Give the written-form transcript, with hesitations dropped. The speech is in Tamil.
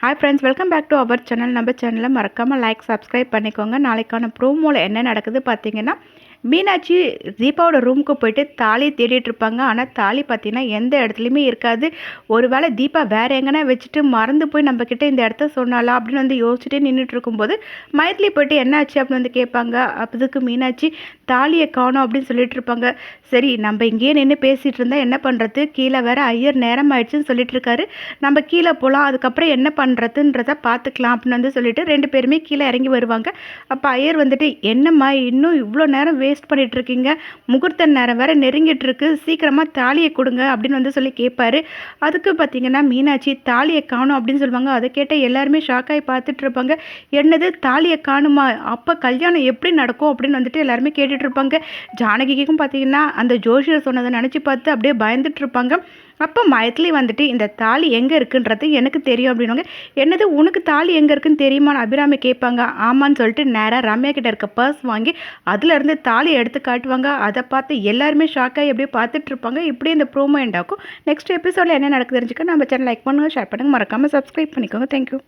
Hi friends, welcome back to our channel. நம்ம சேனலை மறக்காமல் லைக் சப்ஸ்கிரைப் பண்ணிக்கோங்க. நாளைக்கான ப்ரோமோவில் என்ன நடக்குது பார்த்தீங்கன்னா, மீனாட்சி தீபாவோட ரூமுக்கு போயிட்டு தாலி தேடிட்டு இருப்பாங்க. ஆனால் தாலி பார்த்தீங்கன்னா எந்த இடத்துலையுமே இருக்காது. ஒருவேளை தீபா வேறு எங்கன்னா வச்சுட்டு மறந்து போய் நம்மக்கிட்ட இந்த இடத்த சொன்னாலா அப்படின்னு வந்து யோசிச்சுட்டே நின்றுட்டு இருக்கும்போது மைத்லி போயிட்டு என்ன ஆச்சு அப்படின்னு வந்து கேட்பாங்க. அதுக்கு மீனாட்சி தாலியை காணோம் அப்படின்னு சொல்லிட்டு இருப்பாங்க. சரி, நம்ம இங்கேயே நின்று பேசிகிட்டு இருந்தால் என்ன பண்ணுறது, கீழே வேற ஐயர் நேரம் ஆயிடுச்சுன்னு சொல்லிட்டு இருக்காரு, நம்ம கீழே போகலாம், அதுக்கப்புறம் என்ன பண்ணுறதுன்றத பார்த்துக்கலாம் அப்படின்னு வந்து சொல்லிட்டு 2 பேருமே கீழே இறங்கி வருவாங்க. அப்போ ஐயர் வந்துட்டு, என்னம்மா இன்னும் இவ்வளோ நேரம் வேஸ்ட் பண்ணிட்டு இருக்கீங்க, முகூர்த்த நேரம் வேற நெருங்கிட்டு இருக்கு, சீக்கிரமாக தாலியை கொடுங்க அப்படின்னு வந்து சொல்லி கேட்பாரு. அதுக்கு பார்த்தீங்கன்னா மீனாட்சி தாலியை காணும் அப்படின்னு சொல்லுவாங்க. அதை கேட்ட எல்லாருமே ஷாக்காகி பார்த்துட்டு இருப்பாங்க. என்னது தாலியை காணுமா, அப்போ கல்யாணம் எப்படி நடக்கும் அப்படின்னு வந்துட்டு எல்லாருமே கேட்டுட்டு இருப்பாங்க. ஜானகிக்கும் பார்த்தீங்கன்னா அந்த ஜோஷியர் சொன்னதை நினச்சி பார்த்து அப்படியே பயந்துட்டு இருப்பாங்க. அப்போ மைத்லி வந்துட்டு, இந்த தாலி எங்கே இருக்குன்றது எனக்கு தெரியும் அப்படின்வாங்க. என்னது உனக்கு தாலி எங்கே இருக்குன்னு தெரியுமான்னு அபிராமி கேட்பாங்க. ஆமான்னு சொல்லிட்டு நேராக ரம்யா கிட்ட இருக்க பர்ஸ் வாங்கி அதுலேருந்து தாலியை எடுத்து காட்டுவாங்க. அதை பார்த்து எல்லாருமே ஷாக்காகி அப்படியே பார்த்துட்டு இருப்பாங்க. இப்படி இந்த ப்ரோமோ எண்ட் ஆகும். நெக்ஸ்ட் எபிசோடில் என்ன நடக்குது தெரிஞ்சுக்க நம்ம சேனல் லைக் பண்ணுங்கள், ஷேர் பண்ணுங்கள், மறக்காமல் சப்ஸ்கிரைப் பண்ணிக்கோங்க. தேங்க்யூ.